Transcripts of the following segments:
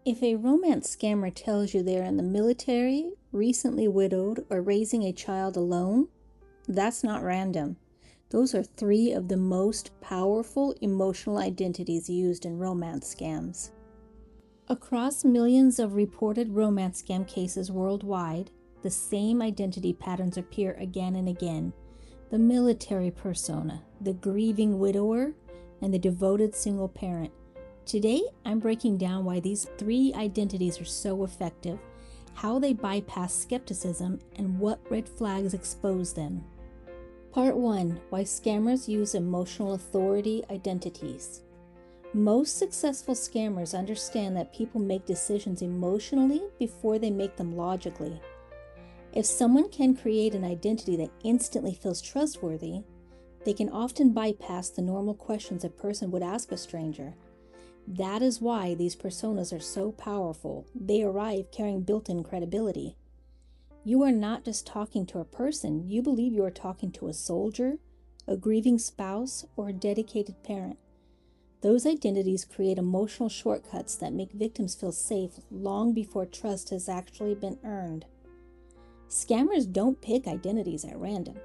If a romance scammer tells you they're in the military, recently widowed, or raising a child alone, that's not random. Those are three of the most powerful emotional identities used in romance scams. Across millions of reported romance scam cases worldwide, the same identity patterns appear again and again. The military persona, the grieving widower, and the devoted single parent. Today, I'm breaking down why these three identities are so effective, how they bypass skepticism, and what red flags expose them. Part 1. Why scammers use emotional authority identities. Most successful scammers understand that people make decisions emotionally before they make them logically. If someone can create an identity that instantly feels trustworthy, they can often bypass the normal questions a person would ask a stranger. That is why these personas are so powerful. They arrive carrying built-in credibility. You are not just talking to a person, you believe you are talking to a soldier, a grieving spouse, or a dedicated parent. Those identities create emotional shortcuts that make victims feel safe long before trust has actually been earned. Scammers don't pick identities at random.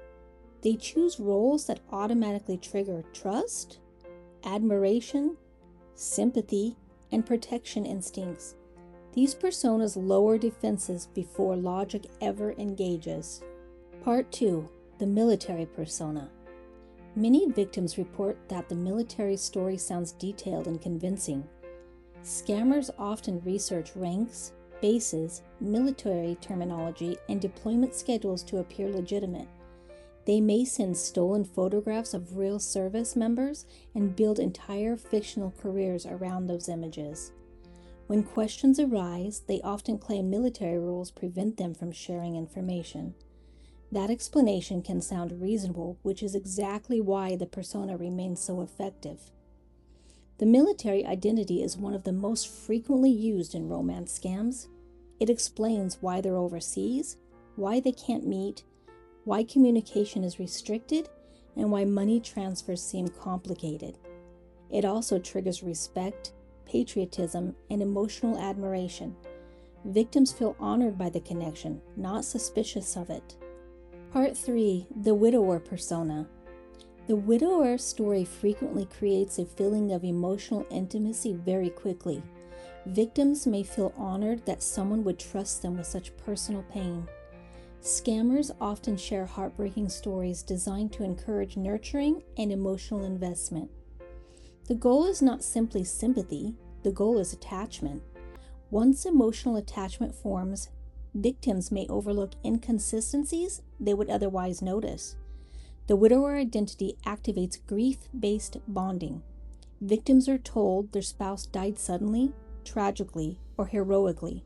They choose roles that automatically trigger trust, admiration, sympathy, and protection instincts. These personas lower defenses before logic ever engages. Part 2. The military persona. Many victims report that the military story sounds detailed and convincing. Scammers often research ranks, bases, military terminology, and deployment schedules to appear legitimate. They may send stolen photographs of real service members and build entire fictional careers around those images. When questions arise, they often claim military rules prevent them from sharing information. That explanation can sound reasonable, which is exactly why the persona remains so effective. The military identity is one of the most frequently used in romance scams. It explains why they're overseas, why they can't meet, why communication is restricted, and why money transfers seem complicated. It also triggers respect, patriotism, and emotional admiration. Victims feel honored by the connection, not suspicious of it. Part 3. The widower persona. The widower story frequently creates a feeling of emotional intimacy very quickly. Victims may feel honored that someone would trust them with such personal pain. Scammers often share heartbreaking stories designed to encourage nurturing and emotional investment. The goal is not simply sympathy, the goal is attachment. Once emotional attachment forms, victims may overlook inconsistencies they would otherwise notice. The widower identity activates grief-based bonding. Victims are told their spouse died suddenly, tragically, or heroically.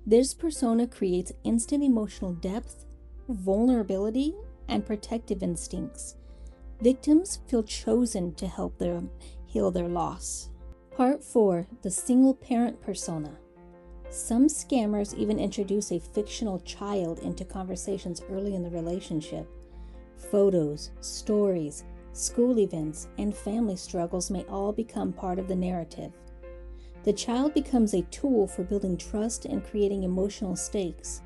This persona creates instant emotional depth, vulnerability, and protective instincts. Victims feel chosen to help them heal their loss. Part 4. The single parent persona. Some scammers even introduce a fictional child into conversations early in the relationship. Photos, stories, school events, and family struggles may all become part of the narrative. The child becomes a tool for building trust and creating emotional stakes.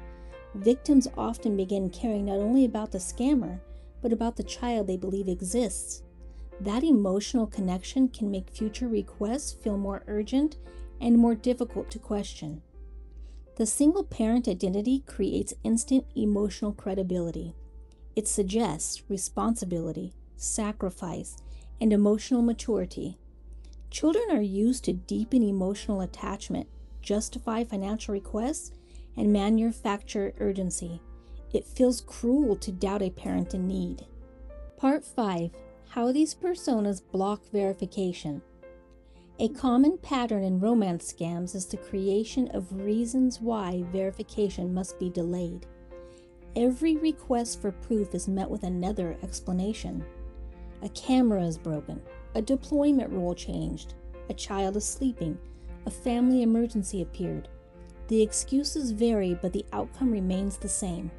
Victims often begin caring not only about the scammer, but about the child they believe exists. That emotional connection can make future requests feel more urgent and more difficult to question. The single parent identity creates instant emotional credibility. It suggests responsibility, sacrifice, and emotional maturity. Children are used to deepen emotional attachment, justify financial requests, and manufacture urgency. It feels cruel to doubt a parent in need. Part 5. How these personas block verification. A common pattern in romance scams is the creation of reasons why verification must be delayed. Every request for proof is met with another explanation. A camera is broken, a deployment rule changed, a child is sleeping, a family emergency appeared. The excuses vary, but the outcome remains the same.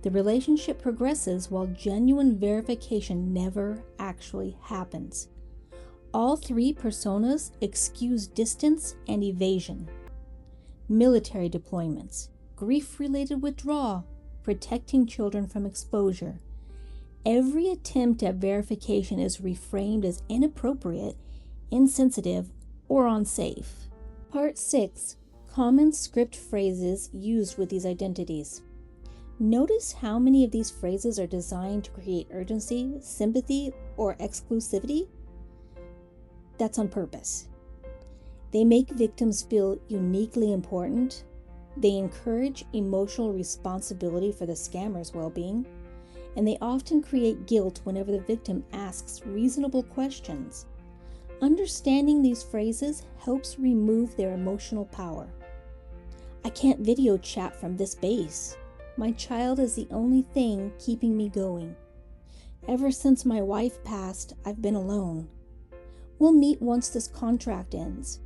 The relationship progresses while genuine verification never actually happens. All three personas excuse distance and evasion. military deployments, grief-related withdrawal, protecting children from exposure. Every attempt at verification is reframed as inappropriate, insensitive, or unsafe. Part 6. Common script phrases used with these identities. Notice how many of these phrases are designed to create urgency, sympathy, or exclusivity? That's on purpose. They make victims feel uniquely important. They encourage emotional responsibility for the scammer's well-being. And they often create guilt whenever the victim asks reasonable questions. Understanding these phrases helps remove their emotional power. I can't video chat from this base. My child is the only thing keeping me going. Ever since my wife passed, I've been alone. We'll meet once this contract ends.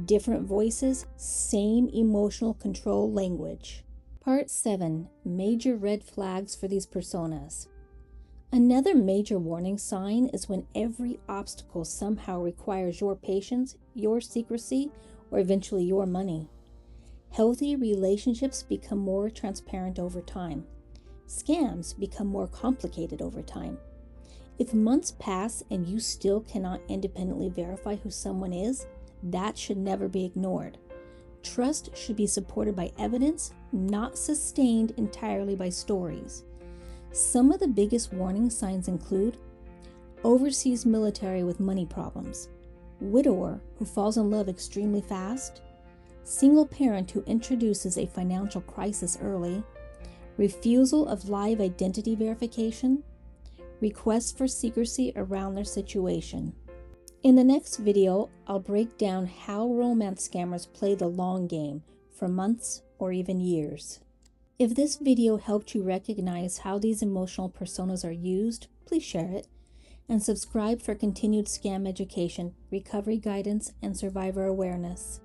Different voices, same emotional control language. Part 7. Major red flags for these personas. Another major warning sign is when every obstacle somehow requires your patience, your secrecy, or eventually your money. Healthy relationships become more transparent over time. Scams become more complicated over time. If months pass and you still cannot independently verify who someone is, that should never be ignored. Trust should be supported by evidence, not sustained entirely by stories. Some of the biggest warning signs include overseas military with money problems, widower who falls in love extremely fast, single parent who introduces a financial crisis early, refusal of live identity verification, requests for secrecy around their situation. In the next video, I'll break down how romance scammers play the long game for months or even years. If this video helped you recognize how these emotional personas are used, please share it, and subscribe for continued scam education, recovery guidance, and survivor awareness.